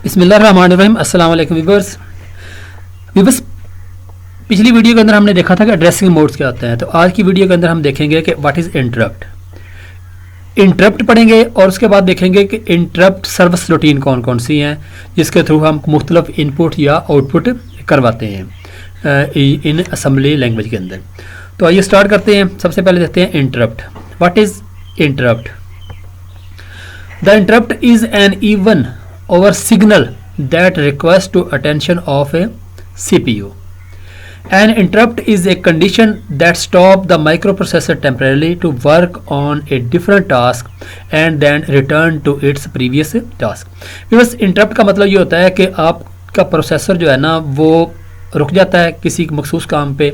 बिस्मिल्लाहिर्रहमानिर्रहीम। अस्सलाम वालेकुम व्यूअर्स। पिछली वीडियो के अंदर हमने देखा था कि एड्रेसिंग मोड्स क्या होते हैं, तो आज की वीडियो के अंदर हम देखेंगे कि व्हाट इज़ इंटरप्ट पढ़ेंगे और उसके बाद देखेंगे कि इंटरप्ट सर्विस रूटीन कौन कौन सी हैं जिसके थ्रू हम मुख्तलिफ इनपुट या आउटपुट करवाते हैं इन असम्बली लैंग्वेज के अंदर। तो आइए स्टार्ट करते हैं। सबसे पहले देखते हैं interrupt. What is interrupt? The interrupt is an even over signal that requests to attention of a CPU. An interrupt is a condition that stops the microprocessor temporarily to work on a different task and then return to its previous task. बस interrupt का मतलब ये होता है कि आपका processor जो है ना वो रुक जाता है किसी मखसूस काम पे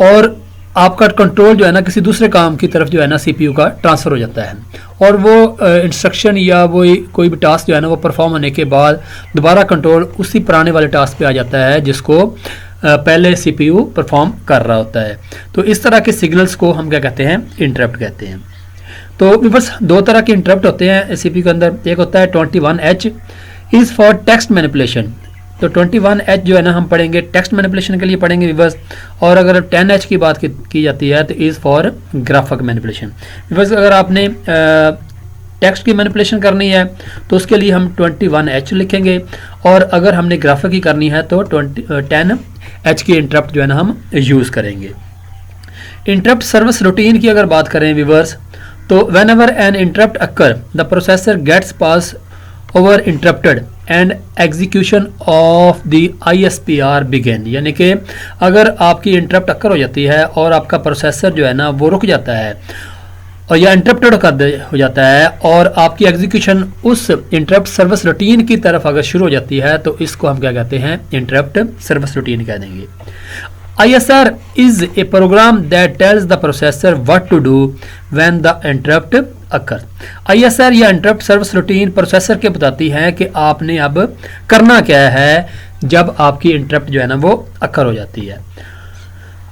और आपका कंट्रोल जो है ना किसी दूसरे काम की तरफ जो है ना सीपीयू का ट्रांसफ़र हो जाता है और वो इंस्ट्रक्शन या वो कोई भी टास्क जो है ना वो परफॉर्म होने के बाद दोबारा कंट्रोल उसी पुराने वाले टास्क पे आ जाता है जिसको पहले सीपीयू परफॉर्म कर रहा होता है। तो इस तरह के सिग्नल्स को हम क्या कहते हैं? इंटरप्ट कहते हैं। तो बस दो तरह के इंटरप्ट होते हैं सीपीयू के अंदर। एक होता है 21H is for text manipulation. तो 21H जो है ना हम पढ़ेंगे टेक्स्ट मैनिपुलेशन के लिए पढ़ेंगे व्यूअर्स। और अगर 10H की बात की जाती है तो is for graphic manipulation. Viewers अगर आपने टेक्स्ट की मैनिपुलेशन करनी है तो उसके लिए हम 21H लिखेंगे और अगर हमने ग्राफिक की करनी है तो 10H की इंटरप्ट जो है ना हम यूज़ करेंगे। इंटरप्ट सर्विस रूटीन की अगर बात करें व्यूअर्स तो whenever an interrupt occur the processor gets pass over interrupted and execution of the ISPR begin. यानी कि अगर आपकी इंटरप्ट अक्कर हो जाती है और आपका प्रोसेसर जो है ना वो रुक जाता है और या इंटरप्टेड हो जाता है और आपकी एग्जीक्यूशन उस इंटरप्ट सर्विस रूटीन की तरफ अगर शुरू हो जाती है तो इसको हम क्या कहते हैं? इंटरप्ट सर्विस रूटीन कह देंगे। ISR is a program that tells the processor what to do when the interrupt occurs. ISR या इंटरप्ट सर्विस रूटीन प्रोसेसर के बताती है कि आपने अब करना क्या है जब आपकी इंटरप्ट जो है ना वो अक्कर हो जाती है।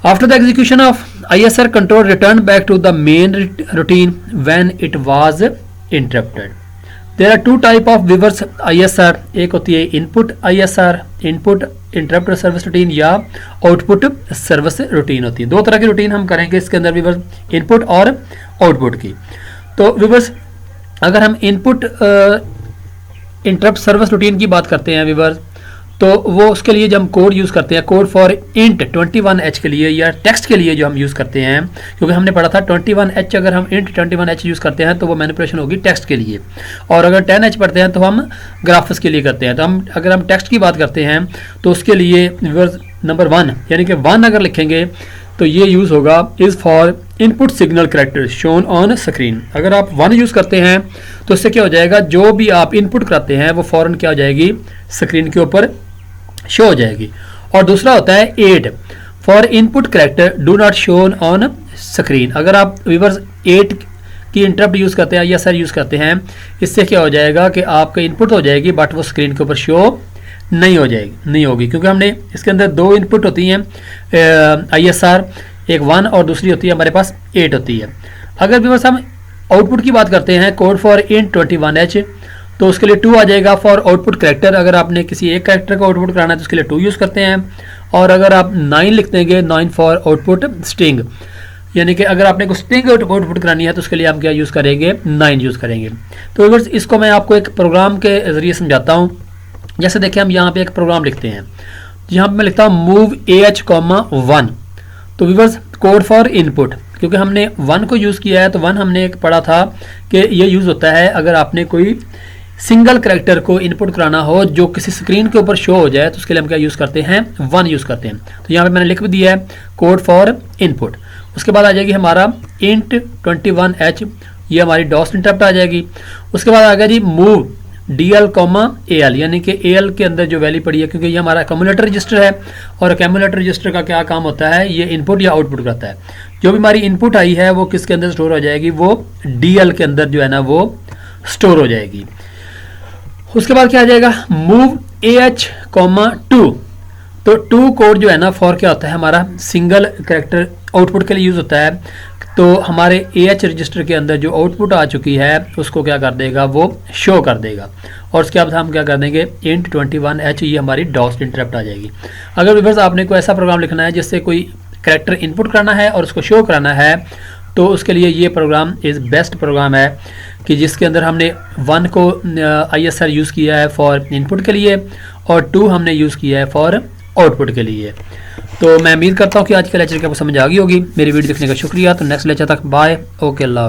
After the execution of ISR, control returned back to the main routine when it was interrupted. There are two type of viewers ISR. एक होती है input ISR, input interrupt service routine, या आउटपुट सर्विस रूटीन होती है। दो तरह की routine हम करेंगे इसके अंदर व्यूअर्स, इनपुट और आउटपुट की। तो व्यूअर्स अगर हम इनपुट इंटरप्ट सर्विस रूटीन की बात करते हैं व्यूअर्स तो वो उसके लिए जब हम कोड यूज़ करते हैं, कोड फॉर इंट 21H के लिए या टेक्स्ट के लिए जो हम यूज़ करते हैं, क्योंकि हमने पढ़ा था 21H अगर हम इंट 21H यूज़ करते हैं तो वो मैनिपुलेशन होगी टेक्स्ट के लिए, और अगर 10H पढ़ते हैं तो हम ग्राफिक्स के लिए करते हैं। तो अगर हम टेक्स्ट की बात करते हैं तो उसके लिए नंबर 1 यानी कि 1 अगर लिखेंगे तो ये यूज़ होगा is for input signal character shown on screen. अगर आप 1 यूज़ करते हैं तो इससे क्या हो जाएगा, जो भी आप इनपुट कराते हैं वो फ़ौरन क्या हो जाएगी, स्क्रीन के ऊपर शो हो जाएगी। और दूसरा होता है 8 for input character do not shown on screen. अगर आप व्यूअर्स 8 की इंटरप्ट यूज़ करते हैं या सर यूज़ करते हैं, इससे क्या हो जाएगा कि आपका इनपुट हो जाएगी बट वो स्क्रीन के ऊपर शो नहीं होगी, क्योंकि हमने इसके अंदर 2 इनपुट होती हैं ISR, एक 1 और दूसरी होती है हमारे पास 8 होती है। अगर व्यूअर्स हम आउटपुट की बात करते हैं, कोड फॉर इंट 21H, तो उसके लिए 2 आ जाएगा फॉर आउटपुट कैरेक्टर। अगर आपने किसी एक कैरेक्टर को आउटपुट कराना है तो उसके लिए 2 यूज़ करते हैं। और अगर आप 9 लिख देंगे, 9 फॉर आउटपुट स्ट्रिंग, यानी कि अगर आपने कोई स्ट्रिंग आउटपुट करानी है तो उसके लिए हम क्या यूज़ करेंगे, 9 यूज़ करेंगे। तो व्यूअर्स इसको मैं आपको एक प्रोग्राम के ज़रिए समझाता हूँ। जैसे देखिए हम यहाँ पे एक प्रोग्राम लिखते हैं, यहाँ पे मैं लिखता हूँ मूव AH, 1। तो व्यूअर्स कोड फॉर इनपुट, क्योंकि हमने 1 को यूज़ किया है तो 1 हमने एक पढ़ा था कि ये यूज़ होता है अगर आपने कोई सिंगल कैरेक्टर को इनपुट कराना हो जो किसी स्क्रीन के ऊपर शो हो जाए तो उसके लिए हम क्या यूज़ करते हैं, 1 यूज़ करते हैं। तो यहाँ पे मैंने लिख भी दिया है कोड फॉर इनपुट। उसके बाद आ जाएगी हमारा इंट 21H, ये हमारी डॉस इंटरप्ट आ जाएगी। उसके बाद आ गया जी मूव DL, AL, यानी कि AL के अंदर जो वैल्यू पड़ी है, क्योंकि ये हमारा कम्युलेटर रजिस्टर है और कम्युलेटर रजिस्टर का क्या काम होता है, ये इनपुट या आउटपुट करता है। जो भी हमारी इनपुट आई है वो किसके अंदर स्टोर हो जाएगी, वो DL के अंदर जो है ना वो स्टोर हो जाएगी। उसके बाद क्या आ जाएगा, मूव AH, 2। तो 2 कोड जो है ना फॉर क्या होता है, हमारा सिंगल कैरेक्टर आउटपुट के लिए यूज़ होता है, तो हमारे AH रजिस्टर के अंदर जो आउटपुट आ चुकी है उसको क्या कर देगा, वो शो कर देगा। और उसके बाद हम क्या कर देंगे, int 21H, ये हमारी डॉस इंटरप्ट आ जाएगी। अगर व्यूअर्स आपने कोई ऐसा प्रोग्राम लिखना है जिससे कोई कैरेक्टर इनपुट करना है और उसको शो कराना है, तो उसके लिए ये प्रोग्राम इज़ बेस्ट प्रोग्राम है कि जिसके अंदर हमने 1 को ISR यूज़ किया है फॉर इनपुट के लिए और 2 हमने यूज़ किया है फॉर आउटपुट के लिए। तो मैं उम्मीद करता हूँ कि आज के लेक्चर की आपको समझ आ गई होगी। मेरी वीडियो देखने का शुक्रिया। तो नेक्स्ट लेक्चर तक बाय, ओके, अल्लाह।